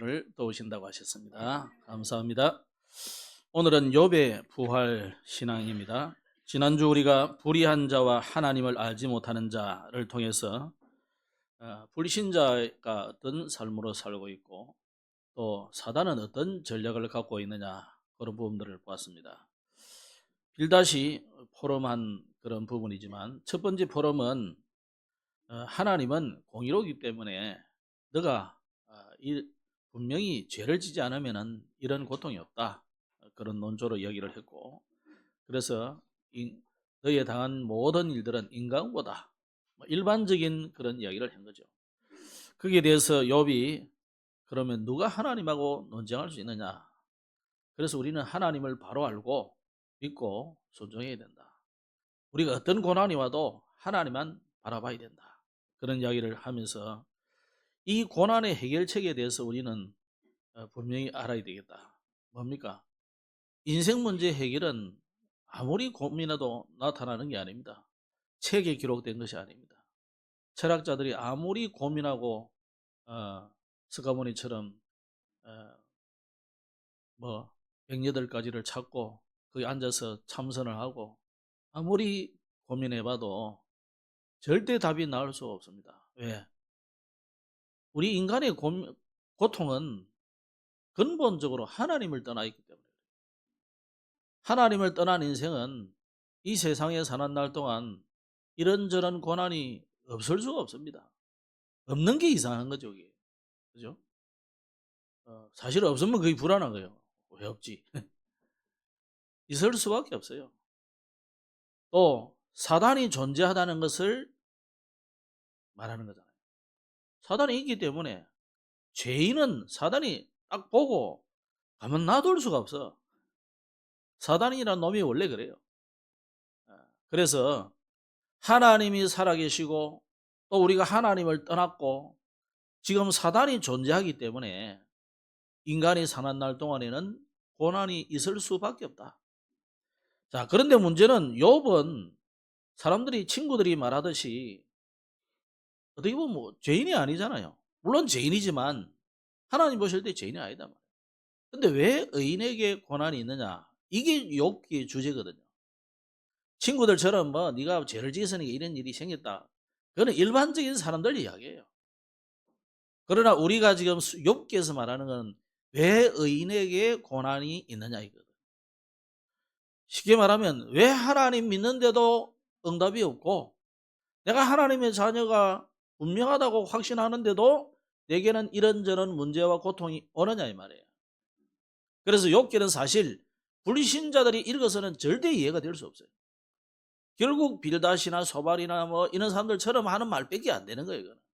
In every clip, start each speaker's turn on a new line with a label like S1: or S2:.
S1: 여러분을 도우신다고 하셨습니다. 감사합니다. 오늘은 욥의 부활 신앙입니다. 지난주 우리가 불의한 자와 하나님을 알지 못하는 자를 통해서 불신자가 어떤 삶으로 살고 있고 또 사단은 어떤 전략을 갖고 있느냐, 그런 부분들을 보았습니다. 빌닷이 포럼한 그런 부분이지만, 첫 번째 포럼은 하나님은 공의로우기 때문에 너가 분명히 죄를 지지 않으면 이런 고통이 없다, 그런 논조로 얘기를 했고, 그래서 너희에 당한 모든 일들은 인간보다 일반적인 그런 이야기를 한 거죠. 거기에 대해서 욥이 그러면 누가 하나님하고 논쟁할 수 있느냐, 그래서 우리는 하나님을 바로 알고 믿고 순종해야 된다. 우리가 어떤 고난이 와도 하나님만 바라봐야 된다, 그런 이야기를 하면서 이 고난의 해결책에 대해서 우리는 분명히 알아야 되겠다. 뭡니까? 인생 문제 해결은 아무리 고민해도 나타나는 게 아닙니다. 책에 기록된 것이 아닙니다. 철학자들이 아무리 고민하고 스가모니처럼 108가지를 찾고 거기 앉아서 참선을 하고 아무리 고민해봐도 절대 답이 나올 수가 없습니다. 왜? 우리 인간의 고통은 근본적으로 하나님을 떠나 있기 때문에, 하나님을 떠난 인생은 이 세상에 사는 날 동안 이런저런 고난이 없을 수가 없습니다. 없는 게 이상한 거죠, 이게. 그죠? 사실 없으면 거의 불안한 거예요. 왜 없지? 있을 수밖에 없어요. 또 사단이 존재하다는 것을 말하는 거잖아요. 사단이 있기 때문에 죄인은 사단이 딱 보고 가만 놔둘 수가 없어. 사단이란 놈이 원래 그래요. 그래서 하나님이 살아계시고 또 우리가 하나님을 떠났고 지금 사단이 존재하기 때문에 인간이 사는 날 동안에는 고난이 있을 수밖에 없다. 자, 그런데 문제는 욥은 사람들이, 친구들이 말하듯이 어떻게 보면 죄인이 아니잖아요. 물론 죄인이지만 하나님 보실 때 죄인이 아니다 말이에요. 근데 왜 의인에게 고난이 있느냐? 이게 욥기의 주제거든요. 친구들처럼 네가 죄를 지었으니까 이런 일이 생겼다, 그거는 일반적인 사람들 이야기예요. 그러나 우리가 지금 욥기에서 말하는 건 왜 의인에게 고난이 있느냐 이거든. 쉽게 말하면 왜 하나님 믿는데도 응답이 없고 내가 하나님의 자녀가 분명하다고 확신하는데도 내게는 이런저런 문제와 고통이 오느냐 이 말이에요. 그래서 욥기는 사실 불신자들이 읽어서는 절대 이해가 될 수 없어요. 결국 빌닷이나 소발이나 이런 사람들처럼 하는 말밖에 안 되는 거예요. 이거는.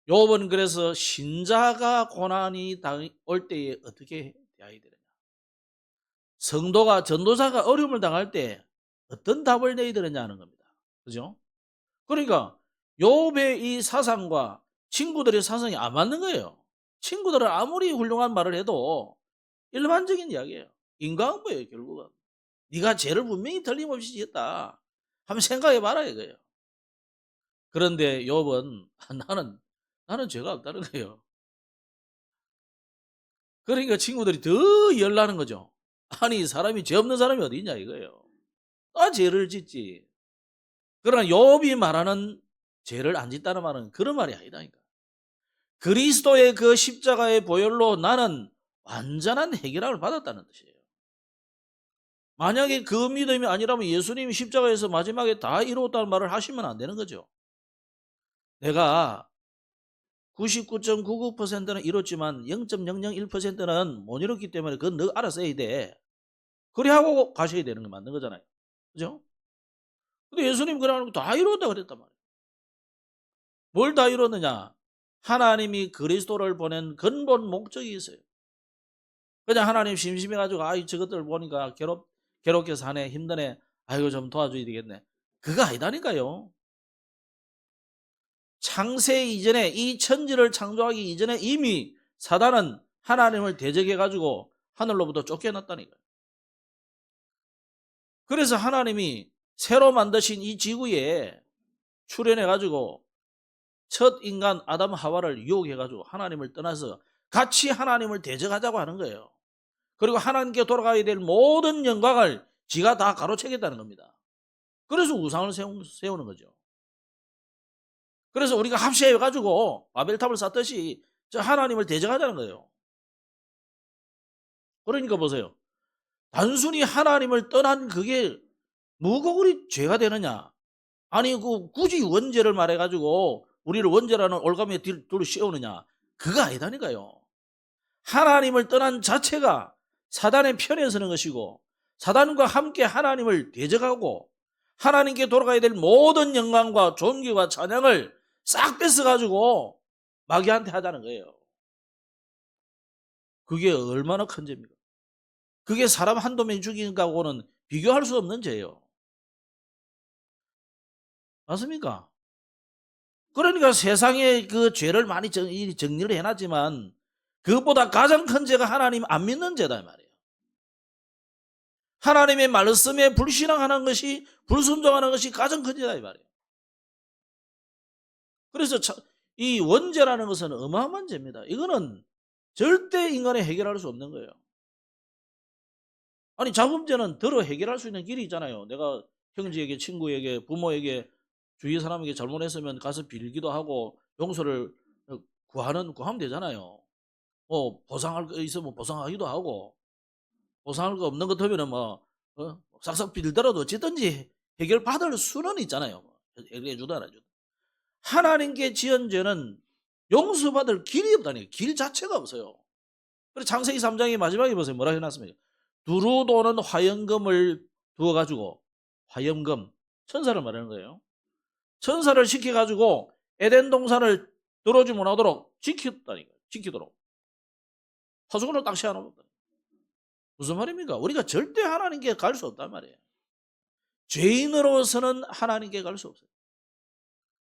S1: 욥은 그래서 신자가 고난이 올 때에 어떻게 대해야 되느냐, 성도가, 전도자가 어려움을 당할 때 어떤 답을 내야 되느냐 하는 겁니다. 그죠? 그러니까 욥의 이 사상과 친구들의 사상이 안 맞는 거예요. 친구들은 아무리 훌륭한 말을 해도 일반적인 이야기예요. 인과응보예요. 결국은 네가 죄를 분명히 틀림없이 지었다 한번 생각해봐라 이거예요. 그런데 욥은 나는 죄가 없다는 거예요. 그러니까 친구들이 더 열나는 거죠. 아니, 사람이 죄 없는 사람이 어디 있냐 이거예요. 다 죄를 짓지. 그러나 욥이 말하는 죄를 안 짓다는 말은 그런 말이 아니다니까. 그리스도의 그 십자가의 보혈로 나는 완전한 해결함을 받았다는 뜻이에요. 만약에 그 믿음이 아니라면 예수님이 십자가에서 마지막에 다 이루었다는 말을 하시면 안 되는 거죠. 내가 99.99%는 이뤘지만 0.001%는 못 이뤘기 때문에 그건 너 알아서 해야 돼, 그래 하고 가셔야 되는 게 맞는 거잖아요. 그죠? 근데 예수님 그러는 거 다 이뤘다 그랬단 말이에요. 뭘 다 이뤘느냐? 하나님이 그리스도를 보낸 근본 목적이 있어요. 그냥 하나님 심심해가지고 저것들 보니까 괴롭게 사네, 힘드네, 아이고 좀 도와줘야 되겠네, 그거 아니다니까요. 창세 이전에, 이 천지를 창조하기 이전에 이미 사단은 하나님을 대적해가지고 하늘로부터 쫓겨났다니까요. 그래서 하나님이 새로 만드신 이 지구에 출현해가지고 첫 인간 아담 하와를 유혹해가지고 하나님을 떠나서 같이 하나님을 대적하자고 하는 거예요. 그리고 하나님께 돌아가야 될 모든 영광을 지가 다 가로채겠다는 겁니다. 그래서 우상을 세우는 거죠. 그래서 우리가 합세해가지고 바벨탑을 쌓듯이 저 하나님을 대적하자는 거예요. 그러니까 보세요. 단순히 하나님을 떠난 그게 뭐가 그리 죄가 되느냐? 아니 굳이 원죄를 말해가지고 우리를 원죄라는 올가미에 둘러 씌우느냐? 그거 아니다니까요. 하나님을 떠난 자체가 사단의 편에 서는 것이고 사단과 함께 하나님을 대적하고 하나님께 돌아가야 될 모든 영광과 존귀와 찬양을 싹 뺏어가지고 마귀한테 하자는 거예요. 그게 얼마나 큰 죄입니까? 그게 사람 한두 명 죽이는 거하고는 비교할 수 없는 죄예요. 맞습니까? 그러니까 세상에 그 죄를 많이 정리를 해놨지만 그것보다 가장 큰 죄가 하나님 안 믿는 죄다 말이에요. 하나님의 말씀에 불신앙하는 것이, 불순종하는 것이 가장 큰 죄다 이 말이에요. 그래서 이 원죄라는 것은 어마어마한 죄입니다. 이거는 절대 인간이 해결할 수 없는 거예요. 아니 자범죄는 덜어 해결할 수 있는 길이 있잖아요. 내가 형제에게, 친구에게, 부모에게, 주위 사람에게 잘못했으면 가서 빌기도 하고 용서를 구하면 되잖아요. 보상할 거 있으면 보상하기도 하고, 보상할 거 없는 것 같으면 싹싹 빌더라도 어쨌든지 해결받을 수는 있잖아요. 해결해 주다 안 해주다. 하나님께 지은 죄는 용서받을 길이 없다니, 길 자체가 없어요. 그래서 창세기 3장의 마지막에 보세요. 뭐라 해놨습니까? 두루 도는 화염금을 두어가지고, 화염금, 천사를 말하는 거예요. 천사를 시켜가지고 에덴 동산을 들어오지 못하도록 지켰다니까요. 지키도록. 화수군을 딱 세워놓았다. 무슨 말입니까? 우리가 절대 하나님께 갈 수 없단 말이에요. 죄인으로서는 하나님께 갈 수 없어요.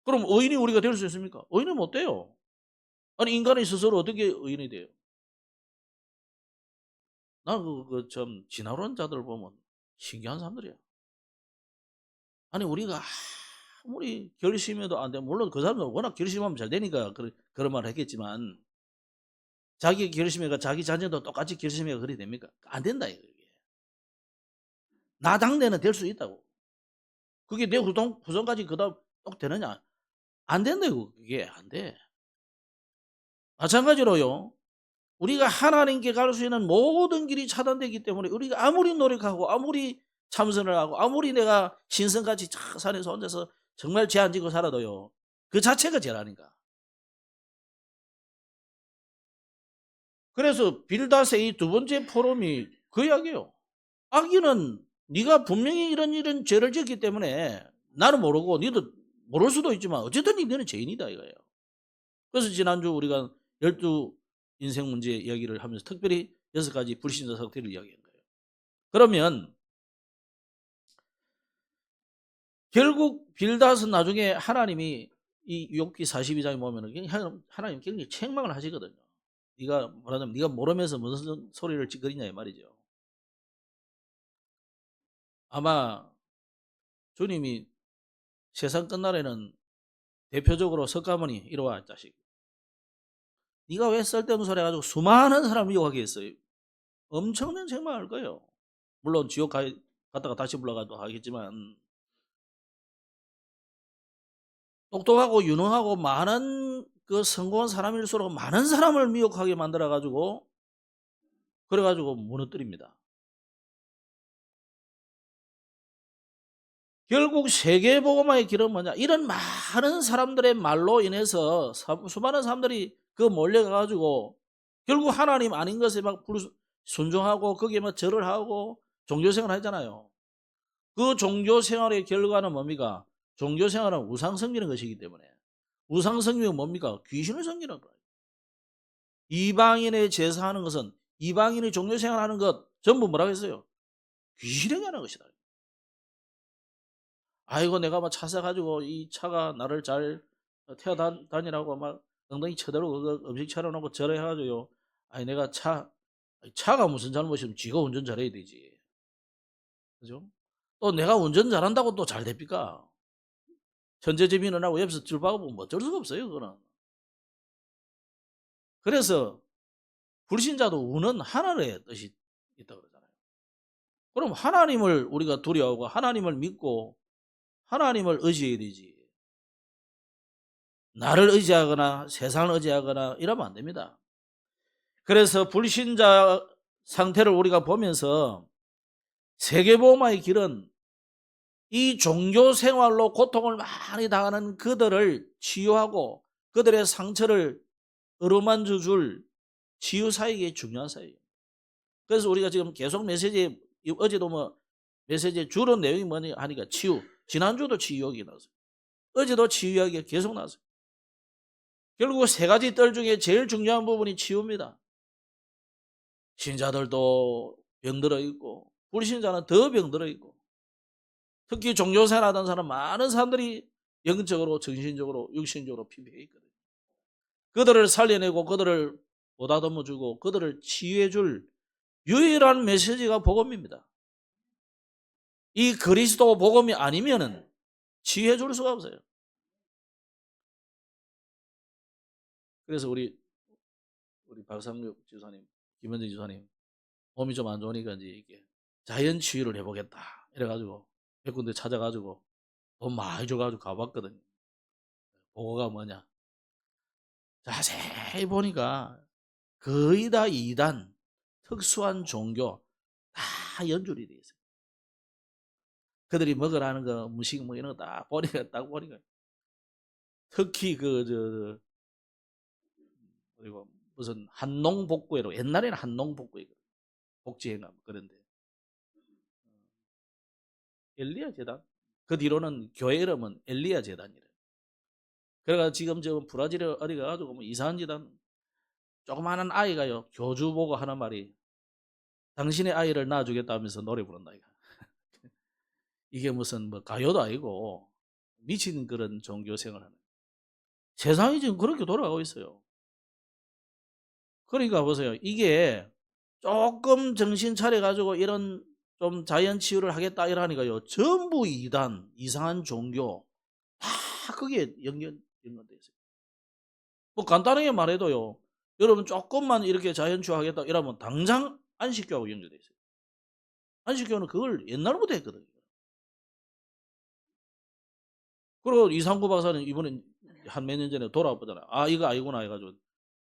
S1: 그럼 의인이 우리가 될 수 있습니까? 의인은 못 돼요. 아니 인간이 스스로 어떻게 의인이 돼요? 나 참 지나온 자들 보면 신기한 사람들이야. 아니 우리가 아무리 결심해도 안 돼. 물론 그 사람은 워낙 결심하면 잘 되니까 그런 말을 했겠지만 자기 결심해가 자기 자녀도 똑같이 결심해가 그리 됩니까? 안 된다 이게. 나 당대는 될 수 있다고. 그게 내 후손까지 그다음 똑 되느냐? 안 된다고. 그게 안 돼. 마찬가지로요. 우리가 하나님께 갈 수 있는 모든 길이 차단되기 때문에 우리가 아무리 노력하고 아무리 참선을 하고 아무리 내가 신성같이 산에서 혼자서 정말 죄 안 지고 살아도요. 그 자체가 죄라니까. 그래서 빌닷의 이 두 번째 포럼이 그 이야기예요. 악인은 네가 분명히 이런 죄를 지었기 때문에 나는 모르고 너도 모를 수도 있지만 어쨌든 너는 죄인이다 이거예요. 그래서 지난주 우리가 12 인생 문제 이야기를 하면서 특별히 6가지 불신자 상태를 이야기한 거예요. 그러면 결국 빌닷은 나중에 하나님이 이 욥기 42장에 보면은 하나님 굉장히 책망을 하시거든요. 네가 말하자면 네가 모르면서 무슨 소리를 찌그리냐 이 말이죠. 아마 주님이 세상 끝날에는 대표적으로 석가모니 이리와 자식. 네가 왜 쓸데없는 소리 해가지고 수많은 사람을 유혹하게 했어요. 엄청난 책망할 거예요. 물론 지옥 갔다가 다시 불러가도 하겠지만 똑똑하고 유능하고 많은 그 성공한 사람일수록 많은 사람을 미혹하게 만들어가지고 그래가지고 무너뜨립니다. 결국 세계복음화의 길은 뭐냐? 이런 많은 사람들의 말로 인해서 수많은 사람들이 그 몰려가가지고 결국 하나님 아닌 것에 막 순종하고 거기에 막 절을 하고 종교생활 하잖아요. 그 종교생활의 결과는 뭡니까? 종교생활은 우상 섬기는 것이기 때문에 우상 섬기는 뭡니까? 귀신을 섬기는 거예요. 이방인의 제사하는 것은 이방인의 종교생활하는 것 전부 뭐라고 했어요? 귀신에게 하는 것이다. 아이고 내가 막 차 사가지고 이 차가 나를 잘 태워다니라고 막 엉덩이 쳐들고 음식 차려놓고 절해가지고요. 아니 내가 차가 무슨 잘못이면 쥐가 운전 잘해야 되지. 그죠? 또 내가 운전 잘한다고 또 잘 됩니까? 천재지변 일어나고 옆에서 줄박아 보면 어쩔 수가 없어요. 그거는. 그래서 불신자도 우는 하나님의 뜻이 있다고 그러잖아요. 그럼 하나님을 우리가 두려워하고 하나님을 믿고 하나님을 의지해야 되지. 나를 의지하거나 세상을 의지하거나 이러면 안 됩니다. 그래서 불신자 상태를 우리가 보면서 세계복음화의 길은 이 종교 생활로 고통을 많이 당하는 그들을 치유하고 그들의 상처를 어루만져 줄 치유 사역이 중요한 사역이에요. 그래서 우리가 지금 계속 메시지, 어제도 뭐 메시지의 주로 내용이 뭐냐 하니까 치유. 지난주도 치유 이야기 나왔어요. 어제도 치유 이야기가 계속 나왔어요. 결국 세 가지 뜰 중에 제일 중요한 부분이 치유입니다. 신자들도 병들어 있고 불신자는 더 병들어 있고 특히 종교생활 하던 사람 많은 사람들이 영적으로 정신적으로 육신적으로 피폐해 있거든요. 그들을 살려내고 그들을 보다듬어주고 그들을 치유해줄 유일한 메시지가 복음입니다. 이 그리스도 복음이 아니면은 치유해줄 수가 없어요. 그래서 우리 박상육 지사님, 김현정 지사님 몸이 좀 안 좋으니까 이제 이게 자연 치유를 해보겠다 이래가지고 몇 군데 찾아가지고 돈 많이 줘가지고 가봤거든요. 보고가 뭐냐? 자세히 보니까 거의 다 이단, 특수한 종교 다 연줄이 돼 있어요. 그들이 먹으라는 거, 음식 뭐 이런 거 딱 보니까 특히 그리고 무슨 한농복구회로 옛날에는 한농복구회 복지회가 그런데 엘리야 재단 그 뒤로는 교회 이름은 엘리야 재단이래. 그래가 지금 저 브라질에 어디 가가지고 뭐 이상한 재단 조그마한 아이가요 교주 보고 하는 말이 당신의 아이를 낳아주겠다면서 노래 부른다 이거. 이게 무슨 뭐 가요도 아니고 미친 그런 종교 생활하는 세상이 지금 그렇게 돌아가고 있어요. 그러니까 보세요. 이게 조금 정신 차려가지고 이런 좀 자연 치유를 하겠다 이러니까요. 전부 이단, 이상한 종교 다 그게 연관돼 있어요. 뭐 간단하게 말해도요. 여러분 조금만 이렇게 자연 치유하겠다 이러면 당장 안식교하고 연결돼 있어요. 안식교는 그걸 옛날부터 했거든요. 그리고 이상구 박사는 이번에 한 몇 년 전에 돌아보잖아요. 아 이거 아니구나 해가지고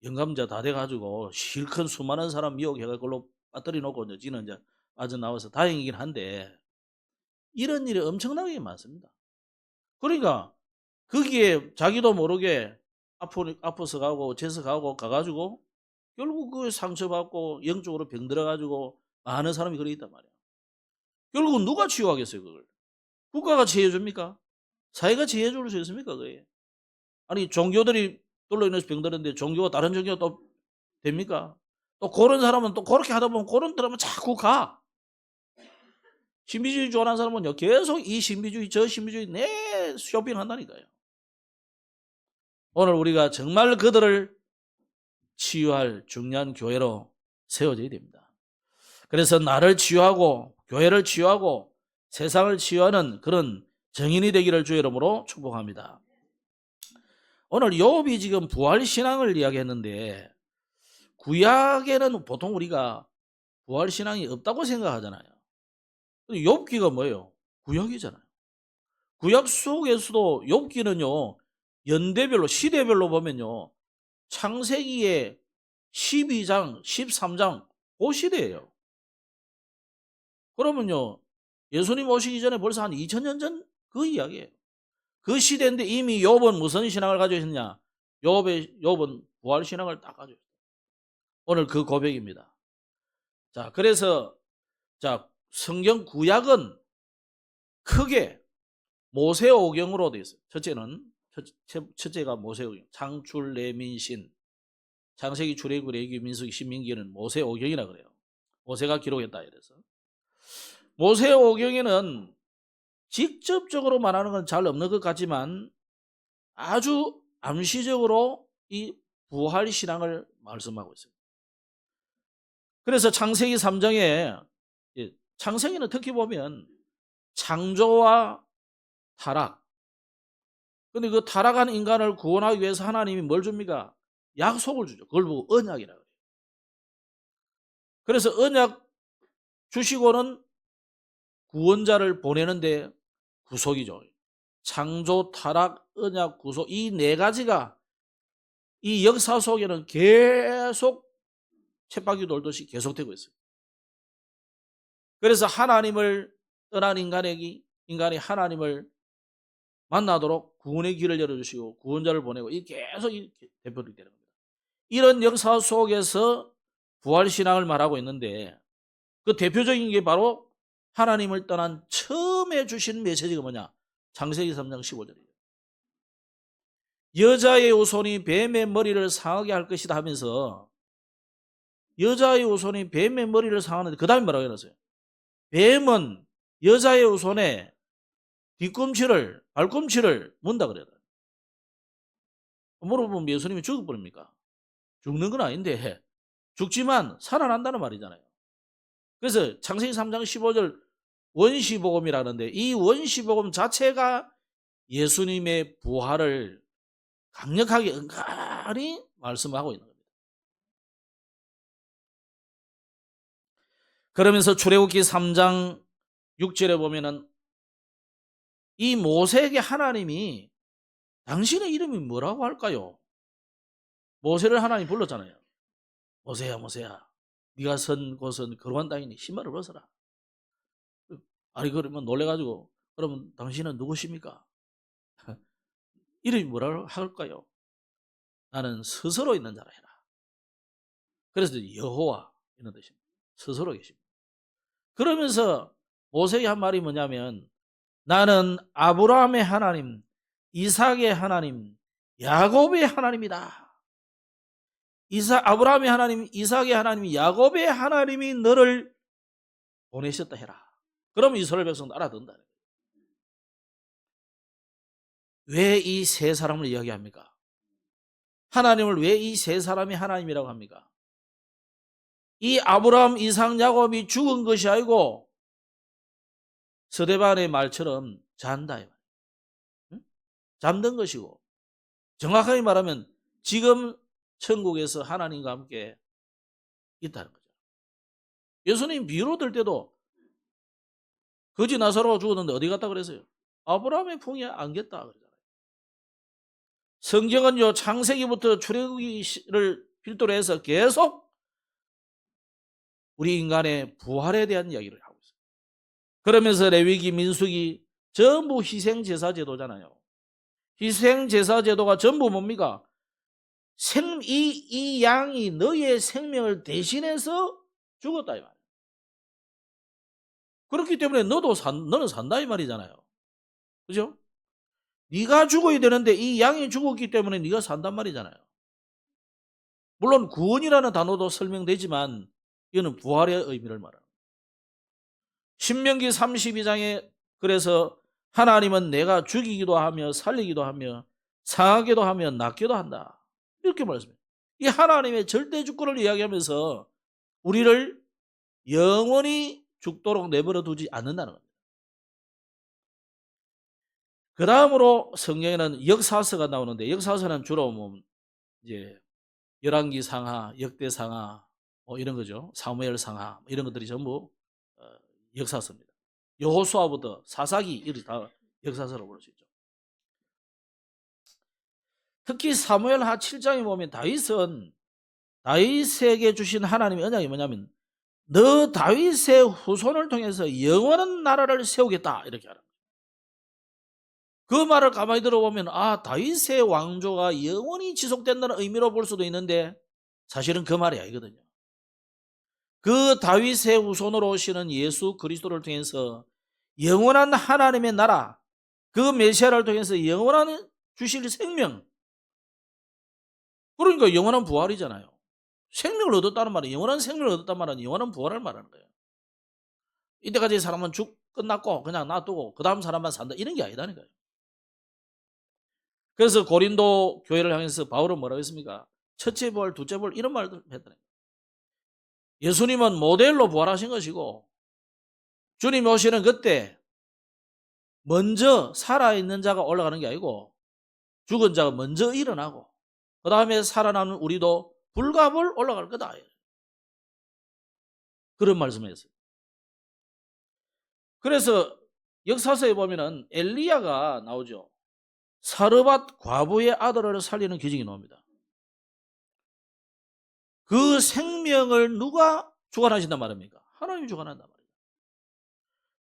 S1: 영감자 다 돼가지고 실컷 수많은 사람 미혹해가 그걸로 배터리 놓고 이제 지는 이제 빠져나와서 다행이긴 한데 이런 일이 엄청나게 많습니다. 그러니까 거기에 자기도 모르게 아파서 가고 재서 가가지고 결국 그 상처받고 영적으로 병들어가지고 많은 사람이 그래 있단 말이야. 결국은 누가 치유하겠어요 그걸? 국가가 치유해줍니까? 사회가 치유해줄 수 있습니까 그게? 아니 종교들이 돌로 인해서 병드는데 종교가 다른 종교가 또 됩니까? 또 그런 사람은 또 그렇게 하다 보면 그런 사람은 자꾸 가. 신비주의 좋아하는 사람은요 계속 이 신비주의 저 신비주의 내 쇼핑한다니까요. 오늘 우리가 정말 그들을 치유할 중요한 교회로 세워져야 됩니다. 그래서 나를 치유하고 교회를 치유하고 세상을 치유하는 그런 정인이 되기를 주의 이름으로 축복합니다. 오늘 욥이 지금 부활신앙을 이야기했는데 구약에는 보통 우리가 부활신앙이 없다고 생각하잖아요. 욥기가 뭐예요? 구약이잖아요. 구약 속에서도 욥기는요 연대별로 시대별로 보면요 창세기의 12장 13장 그 시대예요. 그러면요 예수님 오시기 전에 벌써 한 2000년 전 그 이야기예요. 그 시대인데 이미 욥은 무슨 신앙을 가지고 있었냐? 욥은 부활 신앙을 딱 가지고 있어요. 오늘 그 고백입니다. 자, 그래서 자, 성경 구약은 크게 모세오경으로 되어 있어요. 첫째가 모세오경, 창출, 레민신, 창세기, 출애굽, 레위기, 민수기, 신민기는 모세오경이라 그래요. 모세가 기록했다 이래서. 모세오경에는 직접적으로 말하는 건 잘 없는 것 같지만 아주 암시적으로 이 부활 신앙을 말씀하고 있습니다. 그래서 창세기 3장에 창세기는 특히 보면 창조와 타락, 근데 그 타락한 인간을 구원하기 위해서 하나님이 뭘 줍니까? 약속을 주죠. 그걸 보고 언약이라고 해요. 그래서 언약 주시고는 구원자를 보내는데 구속이죠. 창조, 타락, 언약, 구속, 이 네 가지가 이 역사 속에는 계속 쳇바퀴 돌듯이 계속되고 있어요. 그래서 하나님을 떠난 인간이 하나님을 만나도록 구원의 길을 열어주시고 구원자를 보내고 이게 계속 되풀이 되는 겁니다. 이런 역사 속에서 부활신앙을 말하고 있는데 그 대표적인 게 바로 하나님을 떠난 처음에 주신 메시지가 뭐냐? 창세기 3장 15절이에요. 여자의 후손이 뱀의 머리를 상하게 할 것이다 하면서 여자의 후손이 뱀의 머리를 상하는데 그 다음에 뭐라고 해놨어요? 뱀은 여자의 후손의 발꿈치를 문다 그래요. 물어보면 예수님이 죽어버립니까? 죽는 건 아닌데 죽지만 살아난다는 말이잖아요. 그래서 창세기 3장 15절 원시복음이라는데 이 원시복음 자체가 예수님의 부활을 강력하게 은근히 말씀하고 있는 겁니다. 그러면서 출애굽기 3장 6절에 보면은 이 모세에게 하나님이 당신의 이름이 뭐라고 할까요? 모세를 하나님 불렀잖아요. 모세야 모세야 네가 선 곳은 거룩한 땅이니 신발을 벗어라. 아니 그러면 놀래가지고 그러면 당신은 누구십니까? 이름이 뭐라고 할까요? 나는 스스로 있는 자라 해라. 그래서 여호와 이런 뜻입니다. 스스로 계십니다. 그러면서 모세의 한 말이 뭐냐면 나는 아브라함의 하나님, 이삭의 하나님, 야곱의 하나님이다. 아브라함의 하나님, 이삭의 하나님, 야곱의 하나님이 너를 보내셨다 해라. 그럼 이스라엘 백성도 알아듣는다. 왜 이 세 사람을 이야기합니까? 하나님을 왜 이 세 사람이 하나님이라고 합니까? 이 아브라함, 이삭, 야곱이 죽은 것이 아니고 스데반의 말처럼 잔다. 잠든 것이고 정확하게 말하면 지금 천국에서 하나님과 함께 있다는 거죠. 예수님 비유로 들 때도 거지 나사로가 죽었는데 어디 갔다 그랬어요? 아브라함의 품에 안겼다 그러잖아요. 성경은요 창세기부터 출애굽기를 필두로 해서 계속 우리 인간의 부활에 대한 이야기를 하고 있어요. 그러면서 레위기, 민수기 전부 희생제사제도잖아요. 희생제사제도가 전부 뭡니까? 이 양이 너의 생명을 대신해서 죽었다 이 말이에요. 그렇기 때문에 너는 산다 이 말이잖아요. 그죠? 네가 죽어야 되는데 이 양이 죽었기 때문에 네가 산단 말이잖아요. 물론 구원이라는 단어도 설명되지만 이거는 부활의 의미를 말합니다. 신명기 32장에 그래서 하나님은 내가 죽이기도 하며 살리기도 하며 상하게도 하며 낫게도 한다. 이렇게 말씀해요. 이 하나님의 절대 주권을 이야기하면서 우리를 영원히 죽도록 내버려 두지 않는다는 겁니다. 그 다음으로 성경에는 역사서가 나오는데 역사서는 주로 뭐 이제 열왕기 상하, 역대 상하 뭐 이런 거죠. 사무엘 상하 이런 것들이 전부 역사서입니다. 여호수아부터 사사기 이렇게 다 역사서로 볼 수 있죠. 특히 사무엘하 7장에 보면 다윗에게 주신 하나님의 언약이 뭐냐면 너 다윗의 후손을 통해서 영원한 나라를 세우겠다 이렇게 하는 거예요. 그 말을 가만히 들어보면 다윗의 왕조가 영원히 지속된다는 의미로 볼 수도 있는데 사실은 그 말이 아니거든요. 그 다윗의 후손으로 오시는 예수 그리스도를 통해서 영원한 하나님의 나라, 그 메시아를 통해서 영원한 주실 생명, 그러니까 영원한 부활이잖아요. 생명을 얻었다는 말은 영원한 생명을 얻었다는 말은 영원한 부활을 말하는 거예요. 이때까지 사람은 끝났고 그냥 놔두고 그 다음 사람만 산다 이런 게 아니다는 거예요. 그래서 고린도 교회를 향해서 바울은 뭐라고 했습니까? 첫째 부활, 둘째 부활 이런 말을 했더니 예수님은 모델로 부활하신 것이고 주님이 오시는 그때 먼저 살아있는 자가 올라가는 게 아니고 죽은 자가 먼저 일어나고 그 다음에 살아남은 우리도 불갑을 올라갈 거다. 그런 말씀을 했어요. 그래서 역사서에 보면은 엘리야가 나오죠. 사르밧 과부의 아들을 살리는 기적이 나옵니다. 그 생명을 누가 주관하신단 말입니까? 하나님이 주관한단 말이에요.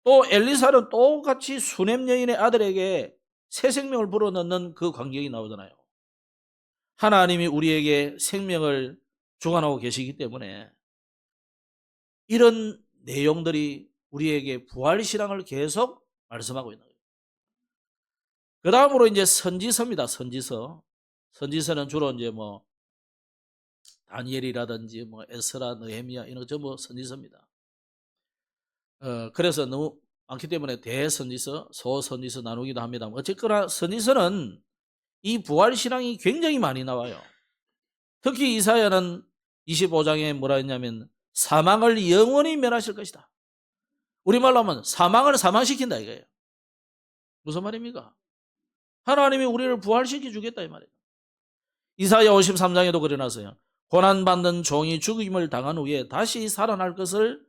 S1: 또 엘리사는 똑같이 수넴 여인의 아들에게 새 생명을 불어넣는 그 광경이 나오잖아요. 하나님이 우리에게 생명을 주관하고 계시기 때문에 이런 내용들이 우리에게 부활신앙을 계속 말씀하고 있는 거예요. 그 다음으로 이제 선지서입니다. 선지서. 선지서는 주로 이제 뭐 다니엘이라든지 뭐 에스라, 느헤미야 이런 거 전부 선지서입니다. 그래서 너무 많기 때문에 대선지서, 소선지서 나누기도 합니다. 어쨌거나 선지서는 이 부활신앙이 굉장히 많이 나와요. 특히 이사야는 25장에 뭐라 했냐면 사망을 영원히 멸하실 것이다. 우리말로 하면 사망을 사망시킨다 이거예요. 무슨 말입니까? 하나님이 우리를 부활시켜 주겠다 이 말이에요. 이사야 53장에도 그려놨어요. 고난받는 종이 죽임을 당한 후에 다시 살아날 것을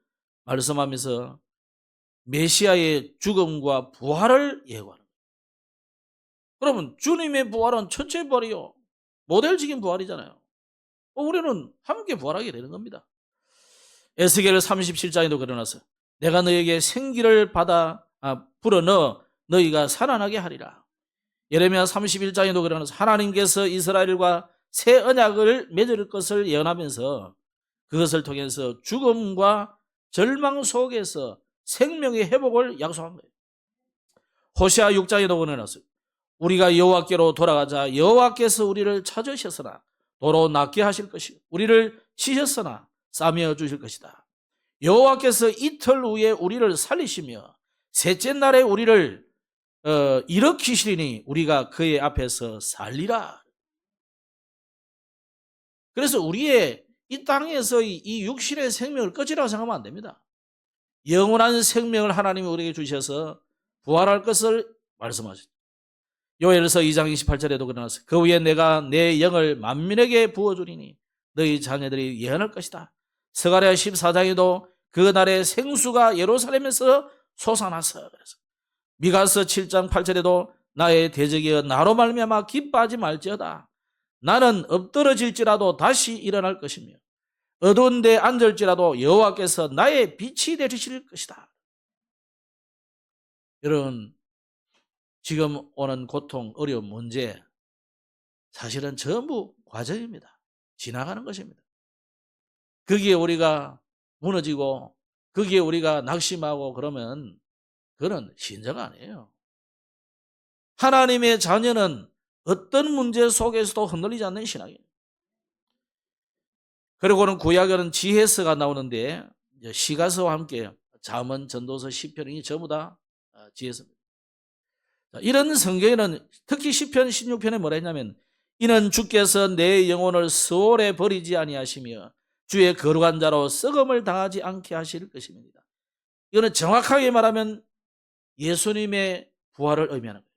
S1: 말씀하면서 메시아의 죽음과 부활을 예고하는 거예요. 그러면 주님의 부활은 천체 부활이요. 모델적인 부활이잖아요. 우리는 함께 부활하게 되는 겁니다. 에스겔 37장에도 그려놨어요. 내가 너에게 생기를 불어넣어 너희가 살아나게 하리라. 예레미야 31장에도 그려놨어요. 하나님께서 이스라엘과 새 언약을 맺을 것을 예언하면서 그것을 통해서 죽음과 절망 속에서 생명의 회복을 약속한 거예요. 호세아 6장에도 그려놨어요. 우리가 여호와께로 돌아가자. 여호와께서 우리를 찾으셨으나 도로 낫게 하실 것이고 우리를 치셨으나 싸매어 주실 것이다. 여호와께서 이틀 후에 우리를 살리시며 셋째 날에 우리를 일으키시리니 우리가 그의 앞에서 살리라. 그래서 우리의 이 땅에서의 이 육신의 생명을 끝이라고 생각하면 안 됩니다. 영원한 생명을 하나님이 우리에게 주셔서 부활할 것을 말씀하셨죠. 요엘서 2장 28절에도 그러나서 그 후에 내가 내 영을 만민에게 부어주리니 너희 자녀들이 예언할 것이다. 스가랴 14장에도 그 날에 생수가 예루살렘에서 솟아나서 그래서 미가서 7장 8절에도 나의 대적이여 나로 말미암아 기뻐하지 말지어다. 나는 엎드러질지라도 다시 일어날 것이며 어두운 데 앉을지라도 여호와께서 나의 빛이 되실 것이다. 여러분 지금 오는 고통, 어려운 문제 사실은 전부 과정입니다. 지나가는 것입니다. 거기에 우리가 무너지고 거기에 우리가 낙심하고 그러면 그건 신자가 아니에요. 하나님의 자녀는 어떤 문제 속에서도 흔들리지 않는 신앙이에요. 그리고는 구약에는 지혜서가 나오는데 시가서와 함께 잠언, 전도서, 시편이 전부 다 지혜서입니다. 이런 성경에는 특히 시편 16편에 뭐라 했냐면 이는 주께서 내 영혼을 스올에 버리지 아니하시며 주의 거룩한 자로 썩음을 당하지 않게 하실 것입니다. 이거는 정확하게 말하면 예수님의 부활을 의미하는 거예요.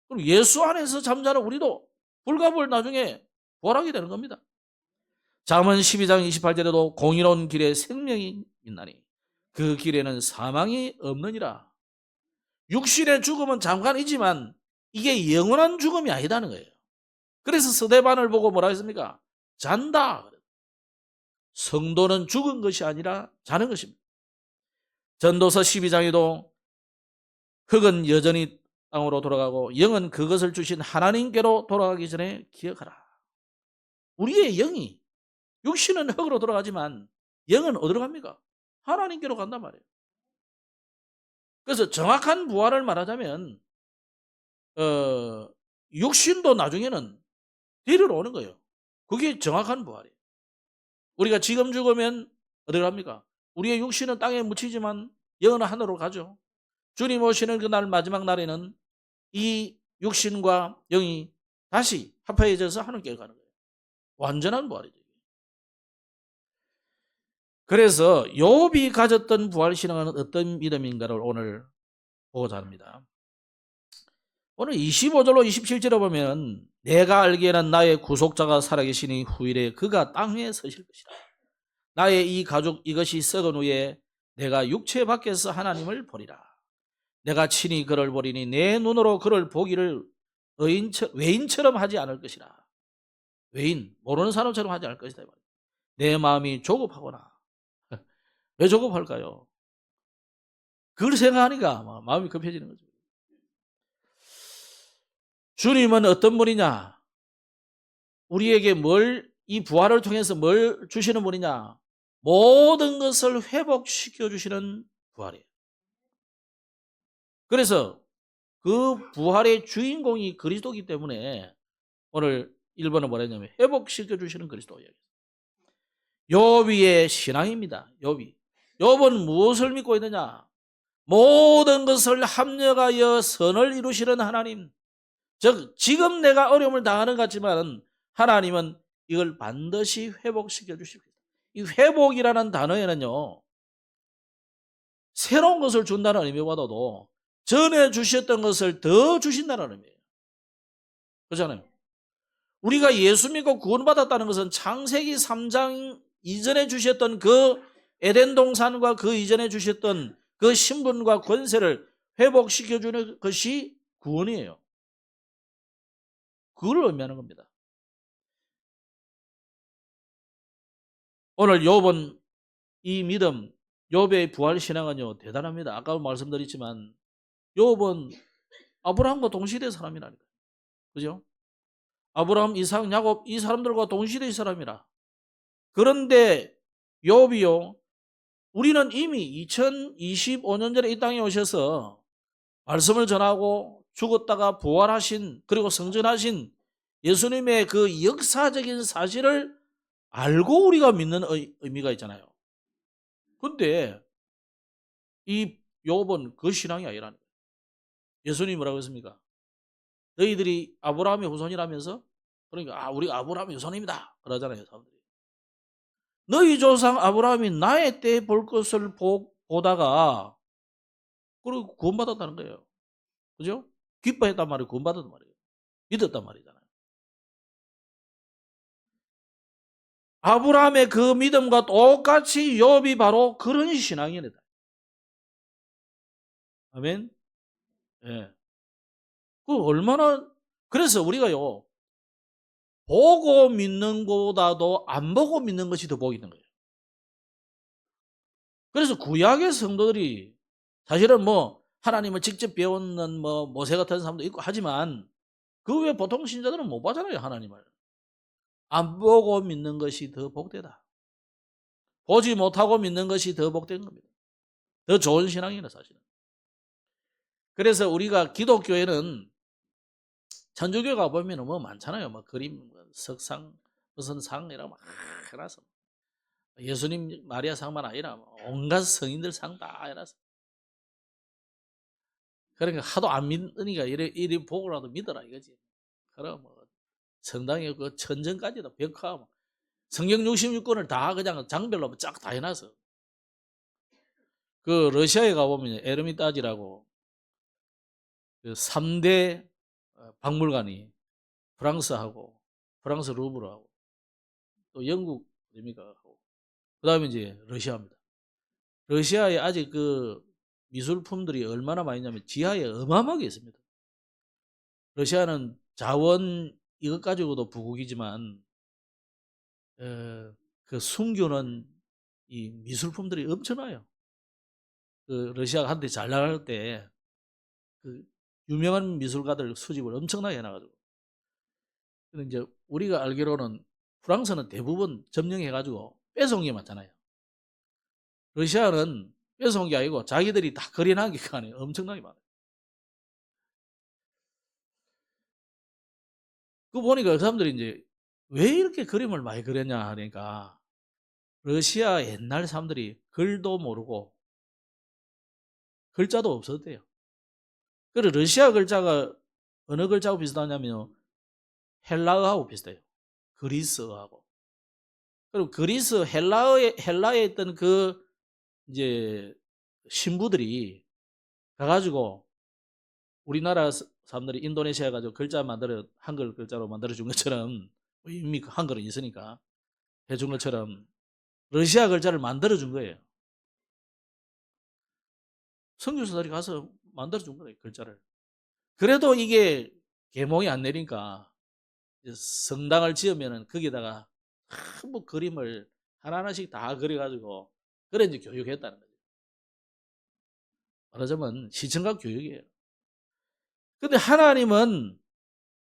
S1: 그럼 예수 안에서 잠자는 우리도 불갑을 나중에 부활하게 되는 겁니다. 잠언 12장 28절에도 공의로운 길에 생명이 있나니 그 길에는 사망이 없느니라. 육신의 죽음은 잠깐이지만 이게 영원한 죽음이 아니다는 거예요. 그래서 스데반을 보고 뭐라 했습니까? 잔다. 성도는 죽은 것이 아니라 자는 것입니다. 전도서 12장에도 흙은 여전히 땅으로 돌아가고 영은 그것을 주신 하나님께로 돌아가기 전에 기억하라. 우리의 영이 육신은 흙으로 돌아가지만 영은 어디로 갑니까? 하나님께로 간단 말이에요. 그래서 정확한 부활을 말하자면 육신도 나중에는 데리러 오는 거예요. 그게 정확한 부활이에요. 우리가 지금 죽으면 어디로 갑니까? 우리의 육신은 땅에 묻히지만 영은 하늘로 가죠. 주님 오시는 그날 마지막 날에는 이 육신과 영이 다시 합해져서 하늘께 가는 거예요. 완전한 부활이죠. 그래서 욥이 가졌던 부활신앙은 어떤 믿음인가를 오늘 보고자 합니다. 오늘 25절로 27절에 보면 내가 알기에는 나의 구속자가 살아계시니 후일에 그가 땅에 서실 것이라. 나의 이 가죽 이것이 썩은 후에 내가 육체 밖에서 하나님을 보리라. 내가 친히 그를 보리니 내 눈으로 그를 보기를 외인처럼 하지 않을 것이라. 외인, 모르는 사람처럼 하지 않을 것이다. 내 마음이 조급하구나. 왜 조급할까요? 그걸 생각하니까 마음이 급해지는 거죠. 주님은 어떤 분이냐? 우리에게 이 부활을 통해서 뭘 주시는 분이냐? 모든 것을 회복시켜 주시는 부활이에요. 그래서 그 부활의 주인공이 그리스도이기 때문에 오늘 1번은 뭐라 했냐면 회복시켜 주시는 그리스도예요. 욥의 신앙입니다. 욥은 무엇을 믿고 있느냐? 모든 것을 합력하여 선을 이루시는 하나님. 즉 지금 내가 어려움을 당하는 것 같지만 하나님은 이걸 반드시 회복시켜 주십니다. 이 회복이라는 단어에는요, 새로운 것을 준다는 의미보다도 전에 주셨던 것을 더 주신다는 의미예요. 그렇잖아요. 우리가 예수 믿고 구원받았다는 것은 창세기 3장 이전에 주셨던 그 에덴 동산과 그 이전에 주셨던 그 신분과 권세를 회복시켜주는 것이 구원이에요. 그걸 의미하는 겁니다. 오늘 욥은 이 믿음, 욥의 부활 신앙은요 대단합니다. 아까 말씀드렸지만 욥은 아브라함과 동시대의 사람이라니까. 그죠? 아브라함, 이삭, 야곱 이 사람들과 동시대의 사람이라. 그런데 욥이요, 우리는 이미 2025년 전에 이 땅에 오셔서 말씀을 전하고 죽었다가 부활하신 그리고 성전하신 예수님의 그 역사적인 사실을 알고 우리가 믿는 의미가 있잖아요. 근데 이 욥은 그 신앙이 아니라는 거예요. 예수님이 뭐라고 했습니까? 너희들이 아브라함의 후손이라면서? 그러니까 우리가 아브라함의 후손입니다 그러잖아요, 사람들이. 너희 조상 아브라함이 나의 때 볼 것을 보다가 그리고 구원받았다는 거예요. 그죠? 기뻐했단 말이에요. 구원받았단 말이에요. 믿었단 말이잖아요. 아브라함의 그 믿음과 똑같이 욥이 바로 그런 신앙이다. 아멘. 예. 그 얼마나, 그래서 우리가요, 보고 믿는 것보다도 안 보고 믿는 것이 더 복이 있는 거예요. 그래서 구약의 성도들이 사실은 하나님을 직접 배우는 모세 같은 사람도 있고 하지만 그 외에 보통 신자들은 못 보잖아요, 하나님을. 안 보고 믿는 것이 더 복되다. 보지 못하고 믿는 것이 더 복된 겁니다. 더 좋은 신앙이에요, 사실은. 그래서 우리가 기독교에는 천주교 가보면 많잖아요. 그림, 석상, 무슨 상, 이라고 막 해놔서. 예수님, 마리아 상만 아니라 온갖 성인들 상 다 해놔서. 그러니까 하도 안 믿으니까 이리 보고라도 믿어라 이거지. 그럼 성당에 그 천정까지도 벽화, 성경 66권을 다 그냥 장별로 쫙 다 해놔서. 그 러시아에 가보면 에르미타지라고 그 3대 박물관이 프랑스하고 프랑스 루브르하고 또 영국 하고 그다음에 이제 러시아입니다. 러시아에 아직 그 미술품들이 얼마나 많이 있냐면 지하에 어마어마하게 있습니다. 러시아는 자원 이것 가지고도 부국이지만 그 숨겨놓은 이 미술품들이 엄청나요. 그 러시아가 한때 잘 나갈 때 그 유명한 미술가들 수집을 엄청나게 해놔가지고. 근데 이제 우리가 알기로는 프랑스는 대부분 점령해가지고 뺏어온 게 많잖아요. 러시아는 뺏어온 게 아니고 자기들이 다 거래한 게 아니에요. 엄청나게 많아요. 그거 보니까 그 사람들이 이제 왜 이렇게 그림을 많이 그렸냐 하니까 러시아 옛날 사람들이 글도 모르고 글자도 없었대요. 그래서 러시아 글자가 어느 글자하고 비슷하냐면 헬라어하고 비슷해요. 그리스어하고. 그리고 그리스 헬라에 있던 그 이제 신부들이 가가지고 우리나라 사람들이 인도네시아 가지고 글자 만들어 한글 글자로 만들어 준 것처럼 이미 한글은 있으니까 해준 것처럼 러시아 글자를 만들어 준 거예요. 선교사들이 가서 만들어 준 거예요, 글자를. 그래도 이게 계몽이 안 내리니까 성당을 지으면은 거기다가 뭐 그림을 하나하나씩 다 그려가지고 그래 이제 교육했다는 거죠. 말하자면 시청각 교육이에요. 근데 하나님은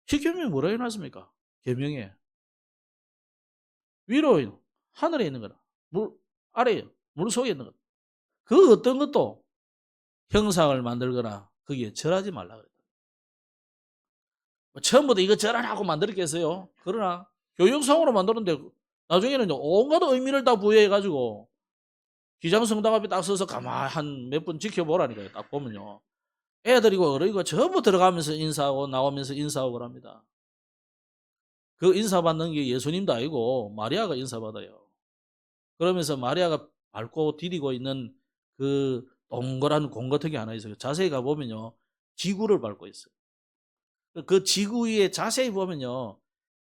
S1: 십계명에 뭐라 해놨습니까? 계명에 위로 하늘에 있는 거라, 물 아래에 물 속에 있는 거라. 그 어떤 것도 형상을 만들거나 거기에 절하지 말라 그랬다. 처음부터 이거 절하라고 만들었겠어요? 그러나 교육성으로 만들었는데 나중에는 온갖 의미를 다 부여해가지고 기장성당 앞에 딱 서서 가만히 한 몇 분 지켜보라니까요. 딱 보면요. 애들이고 어른이고 전부 들어가면서 인사하고 나오면서 인사하고 그럽니다. 그 인사받는 게 예수님도 아니고 마리아가 인사받아요. 그러면서 마리아가 밟고 디디고 있는 그 동그란 공 같은 게 하나 있어요. 자세히 가보면요. 지구를 밟고 있어요. 그 지구 위에 자세히 보면요.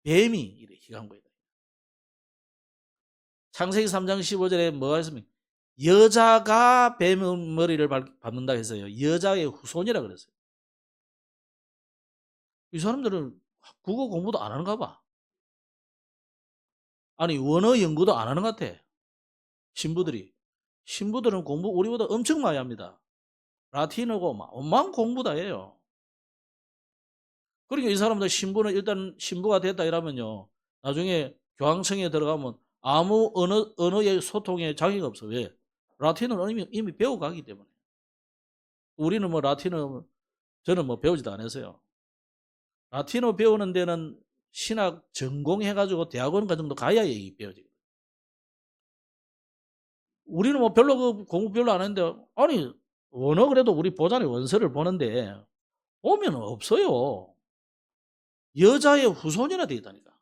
S1: 뱀이 이래 희간 거예요. 창세기 3장 15절에 뭐가 있습니까? 여자가 뱀 머리를 밟는다 해서요. 여자의 후손이라 그랬어요. 이 사람들은 국어 공부도 안 하는가 봐. 아니 원어 연구도 안 하는 것 같아. 신부들은 공부 우리보다 엄청 많이 합니다. 라틴어고 막 엄만 공부 다 해요. 그러니까 이 사람들 신부는 일단 신부가 됐다 이러면요. 나중에 교황청에 들어가면 아무 언어의 소통에 장애가 없어. 왜? 라틴어는 이미 배워가기 때문에. 우리는 뭐 라틴어 저는 뭐 배우지도 않았어요. 라틴어 배우는 데는 신학 전공해가지고 대학원 같은 거 가야 얘기 배워지. 우리는 뭐 별로 그 공부 별로 안 했는데 아니 원어 그래도 우리 보잖아요. 원서를 보는데 보면 없어요. 여자의 후손이나 돼 있다니까.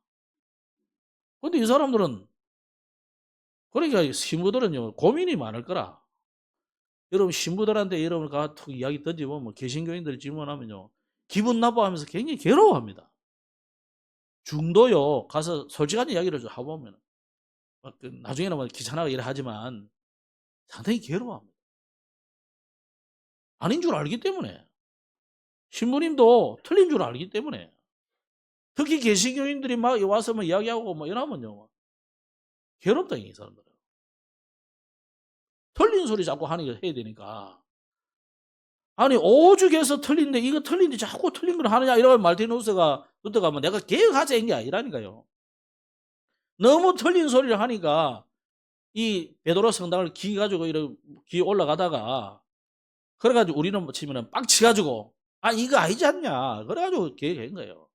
S1: 근데 이 사람들은 그러니까 신부들은요 고민이 많을 거라. 여러분 신부들한테 여러분 툭 이야기 던지면 뭐 개신교인들 질문하면요 기분 나빠하면서 굉장히 괴로워합니다. 중도요 가서 솔직한 이야기를 좀 해보면 나중에는 뭐 귀찮아가 일을 하지만 상당히 괴로워합니다. 아닌 줄 알기 때문에 신부님도 틀린 줄 알기 때문에 특히 개신교인들이 막 와서 뭐 이야기하고 뭐 이러면요 괴롭다 이 사람들은. 틀린 소리 자꾸 하니까 해야 되니까. 아니 오죽해서 틀린데 이거 틀린데 자꾸 틀린 걸 하느냐 이러면 말티누스가 르터가 내가 개혁하자 이게 아니라니까요. 너무 틀린 소리를 하니까 이 베드로 성당을 기 가지고 이렇게 기 올라가다가 그래가지고 우리는 뭐 치면은 빡치가지고 아 이거 아니지 않냐 그래가지고 계획한 거예요.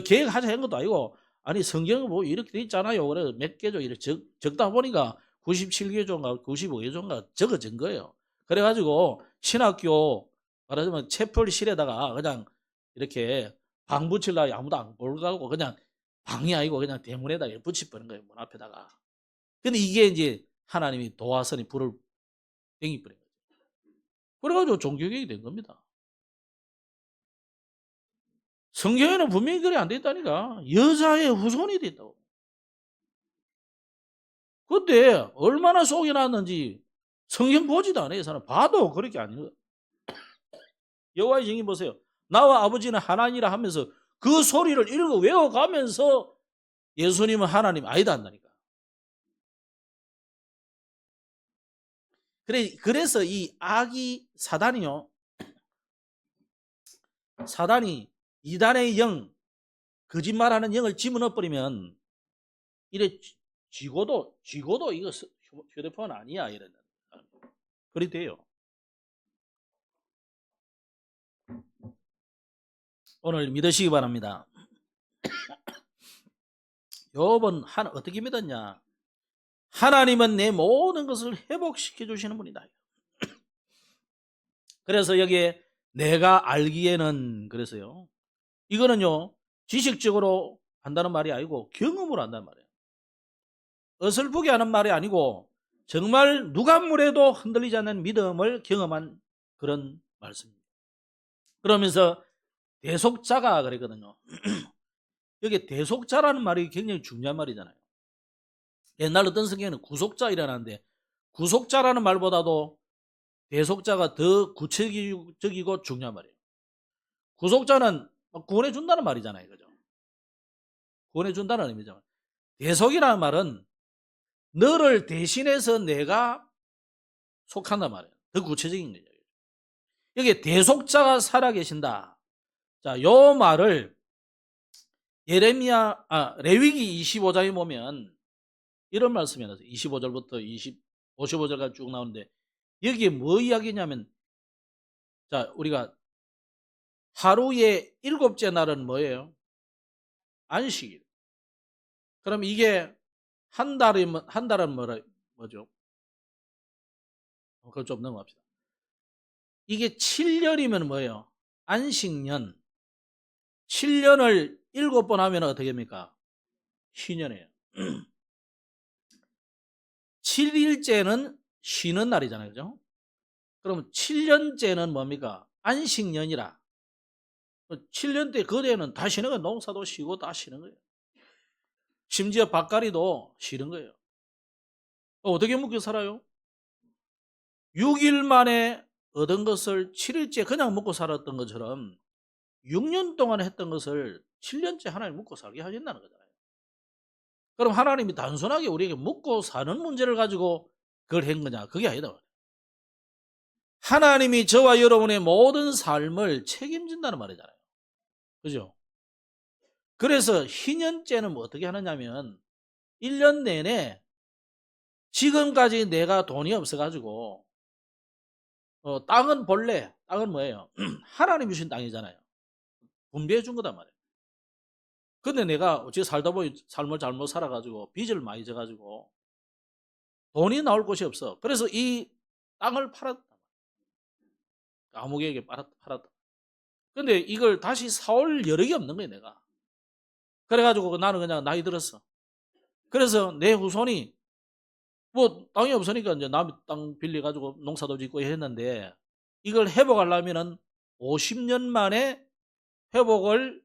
S1: 계획하자 한 것도 아니고 아니 성경은 뭐 이렇게 돼 있잖아요. 그래 몇 개조 이렇게 적다 보니까 97개조인가 95개조인가 적어진 거예요. 그래가지고 신학교 말하자면 채플실에다가 그냥 이렇게 방 붙이려고 아무도 안 볼가고 그냥 방이 아니고 그냥 대문에다 붙여버린 거예요. 문 앞에다가. 근데 이게 이제 하나님이 도화선이 불을 땡기버린 거죠. 그래가지고 종교개혁이 된 겁니다. 성경에는 분명히 그래 안 돼 있다니까. 여자의 후손이 됐다고. 그때 얼마나 속이 났는지 성경 보지도 않아요. 이 사람 봐도 그렇게 아니에요. 여호와의 증인 보세요. 나와 아버지는 하나님이라 하면서 그 소리를 읽어 외워가면서 예수님은 하나님 아니다 한다니까. 그래서 이 악이 사단이요. 사단이 이단의 영, 거짓말하는 영을 집어넣어 버리면 이래 쥐고도 이거 휴대폰 아니야 이런 그리 돼요. 오늘 믿으시기 바랍니다. 욥은 어떻게 믿었냐? 하나님은 내 모든 것을 회복시켜 주시는 분이다. 그래서 여기에 내가 알기에는 그래서요. 이거는요. 지식적으로 한다는 말이 아니고 경험으로 한다는 말이에요. 어설프게 하는 말이 아니고 정말 누가 물에도 흔들리지 않는 믿음을 경험한 그런 말씀입니다. 그러면서 대속자가 그랬거든요. 여기 대속자라는 말이 굉장히 중요한 말이잖아요. 옛날 어떤 성경에는 구속자 이라는데 구속자라는 말보다도 대속자가 더 구체적이고 중요한 말이에요. 구속자는 구원해 준다는 말이잖아요. 그죠? 구원해 준다는 의미잖아요. 대속이라는 말은 너를 대신해서 내가 속한단 말이에요. 더 구체적인 거죠. 여기 대속자가 살아계신다. 자, 요 말을 레위기 25장에 보면 이런 말씀이 나와요. 25절부터 55절까지 쭉 나오는데 여기에 뭐 이야기냐면, 자, 우리가 하루의 7째 날은 뭐예요? 안식일. 그럼 이게 한 달은 뭐죠? 그걸 좀 넘어갑시다. 이게 7년이면 뭐예요? 안식년. 7년을 7번 하면 어떻게 됩니까? 희년이에요. 7일째는 쉬는 날이잖아요. 그죠? 그럼 7년째는 뭡니까? 안식년이라. 7년 때 그대는 다 쉬는 거예요. 농사도 쉬고 다 쉬는 거예요. 심지어 밭갈이도 쉬는 거예요. 어떻게 먹고 살아요? 6일 만에 얻은 것을 7일째 그냥 먹고 살았던 것처럼 6년 동안 했던 것을 7년째 하나님 먹고 살게 하신다는 거잖아요. 그럼 하나님이 단순하게 우리에게 먹고 사는 문제를 가지고 그걸 한 거냐? 그게 아니다. 하나님이 저와 여러분의 모든 삶을 책임진다는 말이잖아요. 그죠? 그래서 희년째는 뭐 어떻게 하느냐면 1년 내내 지금까지 내가 돈이 없어가지고 땅은 본래 땅은 뭐예요? 하나님이 주신 땅이잖아요. 분배해 준 거단 말이에요. 근데 내가 어찌 살다 보니 삶을 잘못 살아가지고 빚을 많이 져가지고 돈이 나올 곳이 없어. 그래서 이 땅을 팔았다. 아무개에게 팔았다. 근데 이걸 다시 사올 여력이 없는 거예요, 내가. 그래가지고 나는 그냥 나이 들었어. 그래서 내 후손이 뭐 땅이 없으니까 이제 남 땅 빌려가지고 농사도 짓고 했는데 이걸 회복하려면은 50년 만에 회복을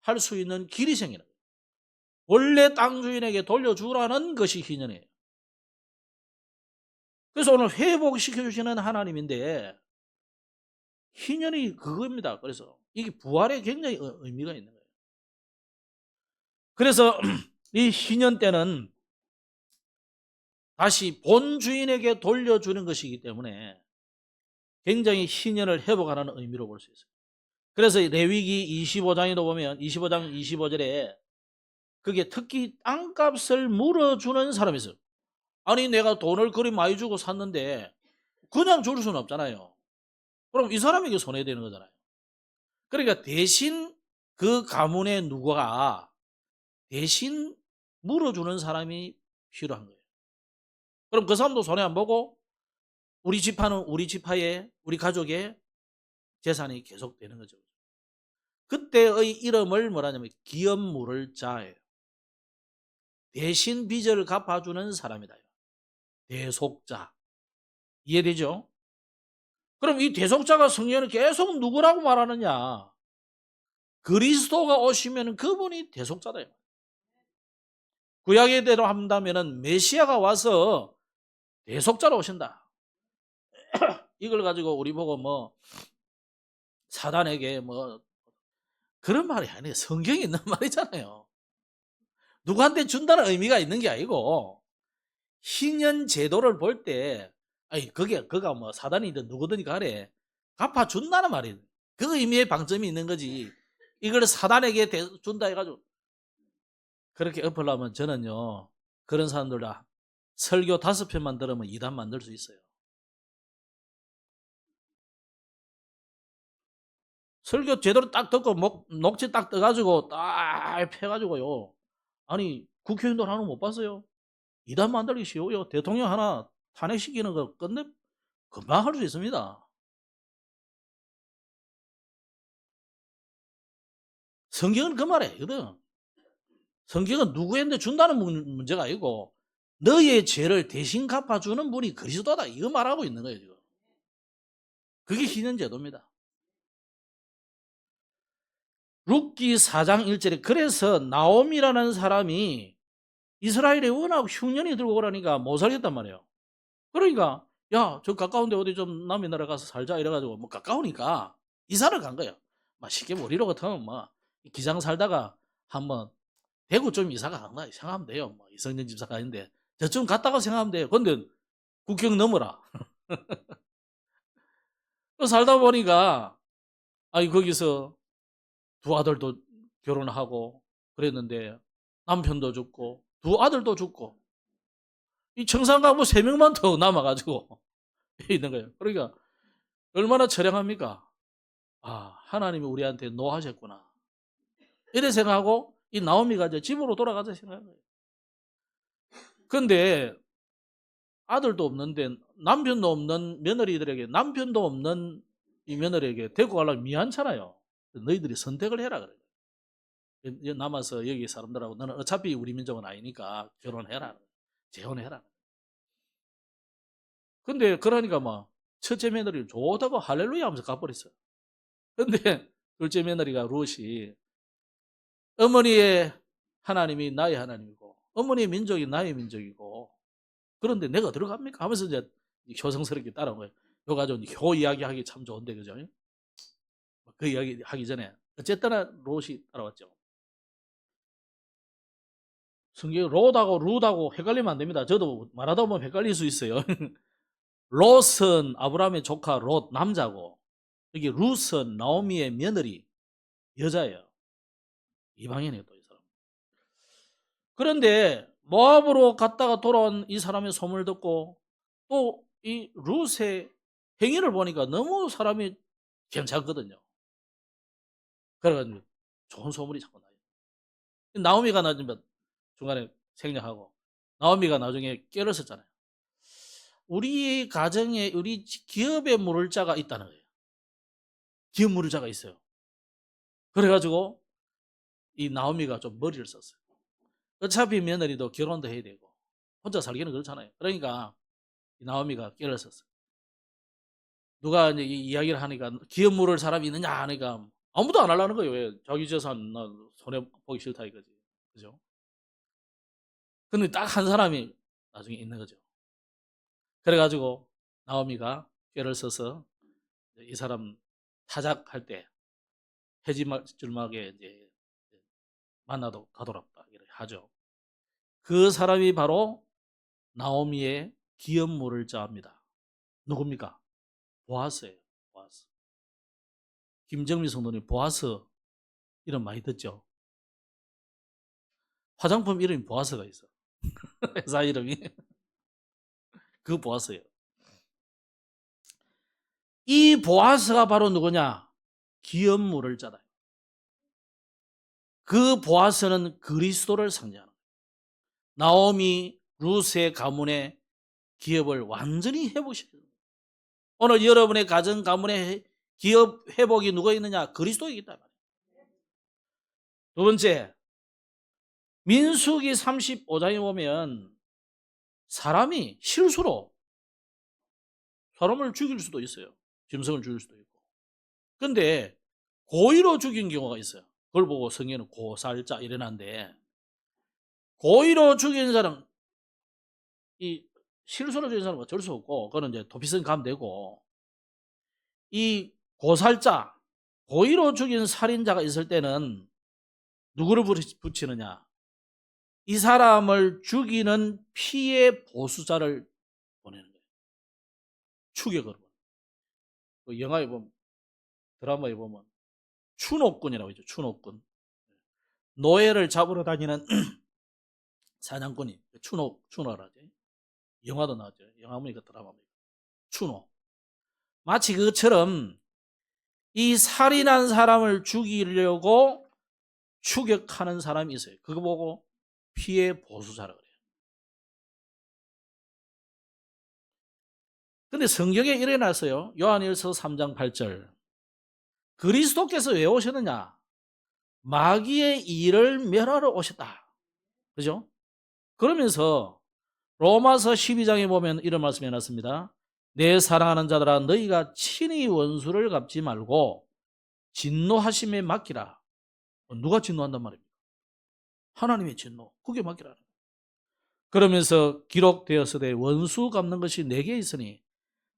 S1: 할 수 있는 길이 생기는 거예요. 원래 땅 주인에게 돌려주라는 것이 희년이에요. 그래서 오늘 회복시켜 주시는 하나님인데 희년이 그겁니다. 그래서 이게 부활에 굉장히 의미가 있는 거예요. 그래서 이 희년 때는 다시 본 주인에게 돌려주는 것이기 때문에 굉장히 희년을 회복하는 의미로 볼 수 있어요. 그래서 레위기 25장에도 보면 25장 25절에 그게 특히 땅값을 물어주는 사람이 있어요. 아니 내가 돈을 그리 많이 주고 샀는데 그냥 줄 수는 없잖아요. 그럼 이 사람에게 손해되는 거잖아요. 그러니까 대신 그 가문의 누구가 대신 물어주는 사람이 필요한 거예요. 그럼 그 사람도 손해 안 보고 우리 지파는 우리 지파의 우리 가족의 재산이 계속되는 거죠. 그때의 이름을 뭐라냐면 기업 물을 자예요. 대신 빚을 갚아주는 사람이다. 대속자. 이해되죠? 그럼 이 대속자가 성경에는 계속 누구라고 말하느냐? 그리스도가 오시면 그분이 대속자다. 구약의 대로 한다면 메시아가 와서 대속자로 오신다. 이걸 가지고 우리 보고 뭐 사단에게 뭐 그런 말이 아니에요. 성경에 있는 말이잖아요. 누구한테 준다는 의미가 있는 게 아니고 희년 제도를 볼 때 아니 그가 뭐 사단이든 누구든 간에 갚아준다는 말이에요. 그 의미의 방점이 있는 거지. 이걸 사단에게 준다 해가지고 그렇게 엎으려면 저는요 그런 사람들 다 설교 5편만 들으면 2단 만들 수 있어요. 설교 제대로 딱 듣고 녹취 딱 떠가지고 딱 펴가지고요. 아니 국회의원들 하는 거 못 봤어요? 2단 만들기 쉬워요. 대통령 하나 탄핵시키는 거 금방 할 수 있습니다. 성경은 그 말 아니거든. 성경은 누구한테 준다는 문제가 아니고 너의 죄를 대신 갚아주는 분이 그리스도다 이거 말하고 있는 거예요 지금. 그게 희년제도입니다. 룻기 4장 1절에 그래서 나옴이라는 사람이 이스라엘에 워낙 흉년이 들고 오라니까 못 살겠단 말이에요. 그러니까 야, 저 가까운데 어디 좀 남의 나라 가서 살자 이래가지고 뭐 가까우니까 이사를 간 거예요. 막 쉽게 머리로 같으면 뭐 기장 살다가 한번 대구 좀 이사가 간다 생각하면 돼요. 뭐 이성년 집사가 아닌데 저쯤 갔다가 생각하면 돼요. 근데 국경 넘어라. 살다 보니까 아니 거기서 두 아들도 결혼하고 그랬는데 남편도 죽고 두 아들도 죽고 이 청산가부 3명만 더 남아가지고 있는 거예요. 그러니까 얼마나 처량합니까? 아, 하나님이 우리한테 노하셨구나. 이래 생각하고 이 나오미가 이제 집으로 돌아가자 생각한 거예요. 근데 아들도 없는데 남편도 없는 며느리들에게 남편도 없는 이 며느리에게 데리고 가려면 미안찮아요. 너희들이 선택을 해라 그래요. 남아서 여기 사람들하고 너는 어차피 우리 민족은 아니니까 결혼해라. 재혼해라. 근데 그러니까 막 첫째 며느리 좋다고 할렐루야 하면서 가버렸어요. 근데 둘째 며느리가 롯이 어머니의 하나님이 나의 하나님이고 어머니의 민족이 나의 민족이고 그런데 내가 들어갑니까? 하면서 이제 효성스럽게 따라온 거예요. 요 가지고 효 이야기하기 참 좋은데 그죠? 그 이야기 하기 전에 어쨌든 롯이 따라왔죠. 성경 롯하고 룻하고 헷갈리면 안 됩니다. 저도 말하다 보면 헷갈릴 수 있어요. 롯은 아브라함의 조카 롯 남자고 여기 룻은 나오미의 며느리 여자예요. 이방인이에요 또 이 사람. 그런데 모압으로 갔다가 돌아온 이 사람의 소문을 듣고 또 이 룻의 행위를 보니까 너무 사람이 괜찮거든요. 그래가지고 좋은 소문이 자꾸 나요. 나오미가 나중에 중간에 생략하고 나오미가 나중에 깨어섰잖아요. 우리 가정에 우리 기업에 물을 자가 있다는 거예요. 기업 물을 자가 있어요. 그래가지고 이 나오미가 좀 머리를 썼어요. 어차피 며느리도 결혼도 해야 되고 혼자 살기는 그렇잖아요. 그러니까 이 나오미가 깨어섰어요. 누가 이제 이 이야기를 하니까 기업 물을 사람이 있느냐 하니까 아무도 안 하려는 거예요. 왜? 자기 재산 나 손해 보기 싫다 이거지. 그죠? 근데 딱 한 사람이 나중에 있는 거죠. 그래가지고 나오미가 꾀를 써서 이 사람 타작할 때 해지줄막에 이제 만나도 가더랍다 이렇게 하죠. 그 사람이 바로 나오미의 기업 물을 자입니다. 누굽니까? 보아스예요. 보아스. 김정미 성도님 보아스 이름 많이 듣죠? 화장품 이름이 보아스가 있어. 회사 이름이 그 보아스예요. 이 보아스가 바로 누구냐? 기업 물을 자다. 그 보아스는 그리스도를 상징하는 거예요. 나오미 룻의 가문의 기업을 완전히 회복시켜요. 오늘 여러분의 가정 가문의 기업 회복이 누가 있느냐? 그리스도이기 때문에. 두 번째, 민수기 35장에 보면 사람이 실수로 사람을 죽일 수도 있어요. 짐승을 죽일 수도 있고. 근데 고의로 죽인 경우가 있어요. 그걸 보고 성경에는 고살자 이래놨는데 고의로 죽인 사람 이 실수로 죽인 사람은 어쩔 수 없고 그거는 이제 도피성 가면 되고 이 고살자 고의로 죽인 살인자가 있을 때는 누구를 붙이느냐? 이 사람을 죽이는 피해 보수자를 보내는 거예요. 추격으로. 그 영화에 보면 드라마에 보면 추노꾼이라고 있죠. 추노꾼. 노예를 잡으러 다니는 사냥꾼이 추노라지. 영화도 나왔죠. 영화 보니까 드라마 보니까 추노. 마치 그것처럼 이 살인한 사람을 죽이려고 추격하는 사람이 있어요. 그거 보고 피해 보수자라 그래요. 근데 성경에 이래 놨어요. 요한일서 3장 8절. 그리스도께서 왜 오셨느냐? 마귀의 일을 멸하러 오셨다. 그죠? 그러면서 로마서 12장에 보면 이런 말씀이 해놨습니다. 내 사랑하는 자들아 너희가 친히 원수를 갚지 말고 진노하심에 맡기라. 누가 진노한단 말입니까? 하나님의 진노. 그게 맡기라는 거예요. 그러면서 기록되었으되 원수 갚는 것이 내게 있으니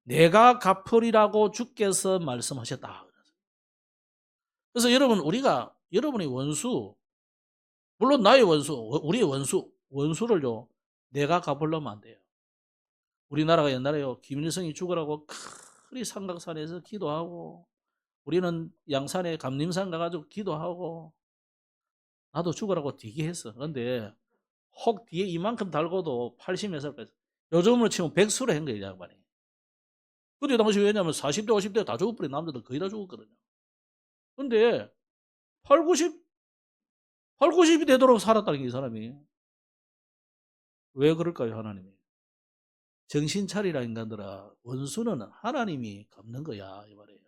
S1: 내가 갚으리라고 주께서 말씀하셨다. 그래서 여러분, 우리가 여러분의 원수, 물론 나의 원수, 우리의 원수를요 내가 갚으려면 안 돼요. 우리나라가 옛날에요 김일성이 죽으라고 크리 삼각산에서 기도하고, 우리는 양산에 감림산 가가지고 기도하고, 나도 죽으라고 대기했어. 그런데 혹 뒤에 이만큼 달고도 80몇 살까지, 요즘으로 치면 백수로 한 거예요, 이 양반이. 그때 당시 왜냐면 40대 50대 다 죽어버린 남자들 거의 다 죽었거든요. 근데 8, 90이 되도록 살았다는 게 이 사람이. 왜 그럴까요, 하나님이? 정신 차리라, 인간들아. 원수는 하나님이 갚는 거야, 이 말이에요.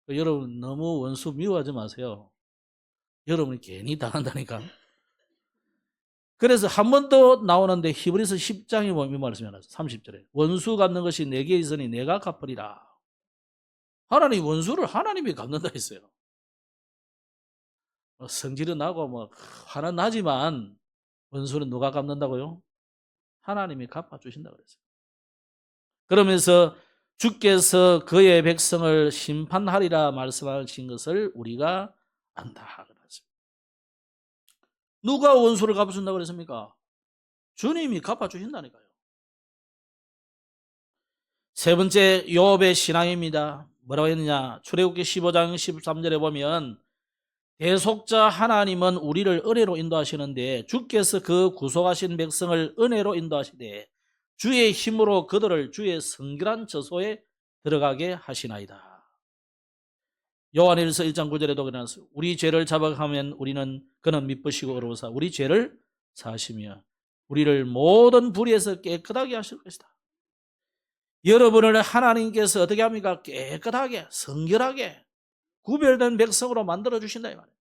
S1: 여러분, 너무 원수 미워하지 마세요. 여러분이 괜히 당한다니까. 그래서 한 번 더 나오는데 히브리서 10장에 보면 이 말씀이 나와요. 30절에. 원수 갚는 것이 내게 있으니 내가 갚으리라. 하나님 원수를 하나님이 갚는다 했어요. 성질은 나고 뭐 화는 나지만 원수는 누가 갚는다고요? 하나님이 갚아주신다 그랬어요. 그러면서 주께서 그의 백성을 심판하리라 말씀하신 것을 우리가 안다 그랬습니다. 누가 원수를 갚아준다고 그랬습니까? 주님이 갚아주신다니까요. 세 번째, 욥의 신앙입니다. 뭐라고 했느냐? 출애굽기 15장 13절에 보면 대속자 하나님은 우리를 은혜로 인도하시는데 주께서 그 구속하신 백성을 은혜로 인도하시되 주의 힘으로 그들을 주의 성결한 저소에 들어가게 하시나이다. 요한일서 1장 9절에도 그러나서 우리 죄를 자백하면 우리는 그는 미쁘시고 의로우사 우리 죄를 사하시며 우리를 모든 불의에서 깨끗하게 하실 것이다. 여러분을 하나님께서 어떻게 합니까? 깨끗하게, 성결하게, 구별된 백성으로 만들어 주신다 이 말이에요.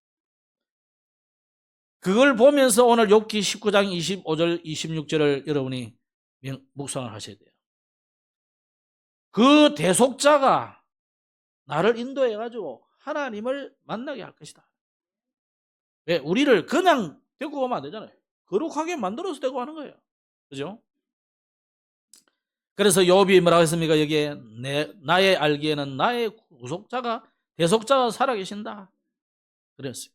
S1: 그걸 보면서 오늘 욥기 19장 25절 26절을 여러분이 묵상을 하셔야 돼요. 그 대속자가 나를 인도해 가지고 하나님을 만나게 할 것이다. 왜? 우리를 그냥 데리고 가면 안 되잖아요. 거룩하게 만들어서 데리고 가는 거예요. 그죠? 그래서 욥이 뭐라고 했습니까? 여기에 나의 알기에는 나의 구속자가 대속자가 살아계신다 그랬어요.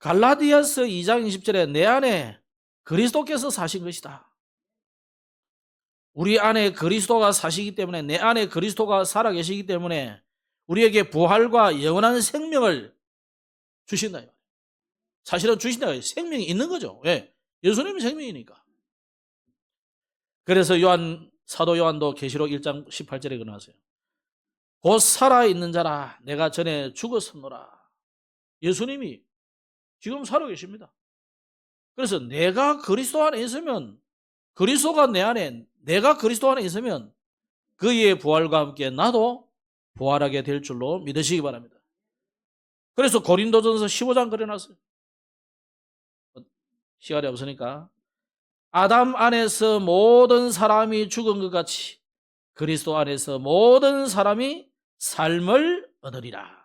S1: 갈라디아서 2장 20절에 내 안에 그리스도께서 사신 것이다. 우리 안에 그리스도가 사시기 때문에, 내 안에 그리스도가 살아계시기 때문에 우리에게 부활과 영원한 생명을 주신다. 사실은 주신다. 생명이 있는 거죠. 왜? 예수님이 생명이니까. 그래서 사도 요한도 계시록 1장 18절에 그러나서요. 곧 살아있는 자라 내가 전에 죽었었노라. 예수님이 지금 살아계십니다. 그래서 내가 그리스도 안에 있으면, 그리스도가 내 안에, 내가 그리스도 안에 있으면 그의 부활과 함께 나도 부활하게 될 줄로 믿으시기 바랍니다. 그래서 고린도전서 15장 그려놨어요. 시간이 없으니까. 아담 안에서 모든 사람이 죽은 것 같이 그리스도 안에서 모든 사람이 삶을 얻으리라.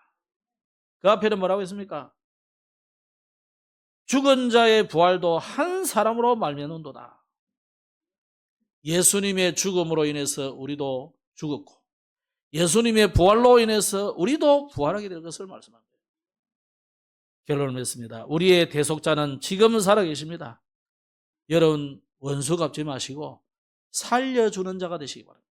S1: 그 앞에는 뭐라고 했습니까? 죽은 자의 부활도 한 사람으로 말미암는도다. 예수님의 죽음으로 인해서 우리도 죽었고 예수님의 부활로 인해서 우리도 부활하게 될 것을 말씀합니다. 결론을 맺습니다. 우리의 대속자는 지금 살아계십니다. 여러분 원수 갚지 마시고 살려주는 자가 되시기 바랍니다.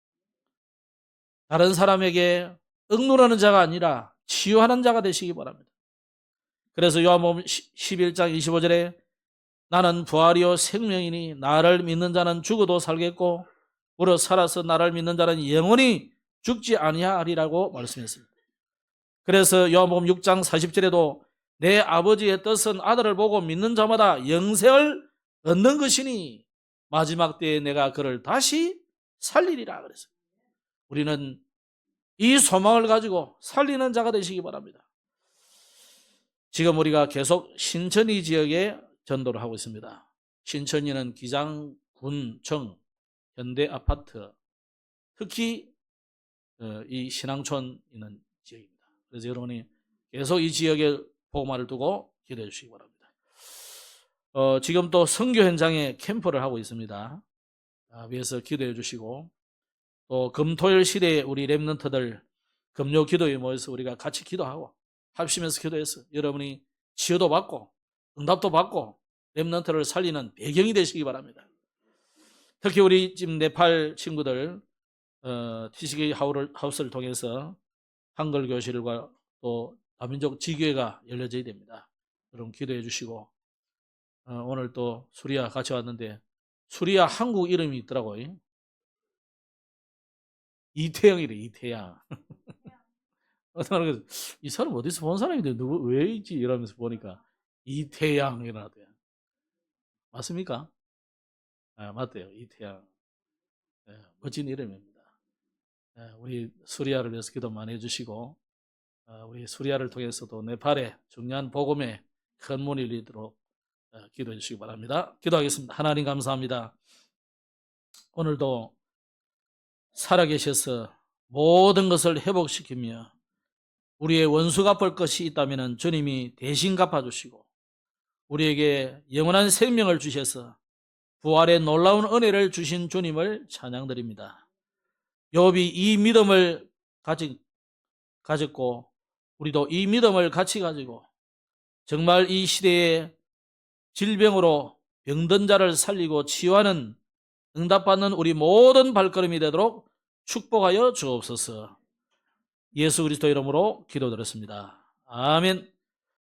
S1: 다른 사람에게 억누르는 자가 아니라 치유하는 자가 되시기 바랍니다. 그래서 요한복음 11장 25절에 나는 부활이요 생명이니 나를 믿는 자는 죽어도 살겠고 무릇 살아서 나를 믿는 자는 영원히 죽지 아니하리라고 말씀했습니다. 그래서 요한복음 6장 40절에도 내 아버지의 뜻은 아들을 보고 믿는 자마다 영생을 얻는 것이니 마지막 때에 내가 그를 다시 살리리라 그랬어요. 우리는 이 소망을 가지고 살리는 자가 되시기 바랍니다. 지금 우리가 계속 신천이 지역에 전도를 하고 있습니다. 신천이는 기장, 군, 청, 현대 아파트, 특히 이 신앙촌 있는 지역입니다. 그래서 여러분이 계속 이 지역에 복음화를 두고 기도해 주시기 바랍니다. 지금 또 선교 현장에 캠프를 하고 있습니다. 위에서 기도해 주시고, 또 금토일 시대에 우리 렘넌트들 금요 기도에 모여서 우리가 같이 기도하고 합심해서 기도해서 여러분이 치유도 받고 응답도 받고 렘넌트를 살리는 배경이 되시기 바랍니다. 특히 우리 지금 네팔 친구들 TCK 하우스를 통해서 한글 교실과 또 다민족 지교회가 열려져야 됩니다. 여러분 기도해 주시고, 오늘 또 수리아 같이 왔는데 수리아 한국 이름이 있더라고요. 이태영이래. 이태양. 이 사람 어디서 본 사람인데 누구 왜 있지 이러면서 보니까 이태양이라대. 맞습니까? 맞대요. 이태양. 멋진 이름입니다. 우리 수리아를 위해서 기도 많이 해주시고, 우리 수리아를 통해서도 네팔의 중요한 복음에 큰 문이 열리도록 기도해 주시기 바랍니다. 기도하겠습니다. 하나님 감사합니다. 오늘도 살아계셔서 모든 것을 회복시키며 우리의 원수 갚을 것이 있다면 주님이 대신 갚아주시고 우리에게 영원한 생명을 주셔서 부활의 놀라운 은혜를 주신 주님을 찬양드립니다. 욥이 이 믿음을 가졌고 우리도 이 믿음을 같이 가지고 정말 이 시대에 질병으로 병든 자를 살리고 치유하는 응답받는 우리 모든 발걸음이 되도록 축복하여 주옵소서. 예수 그리스도 이름으로 기도드렸습니다. 아멘.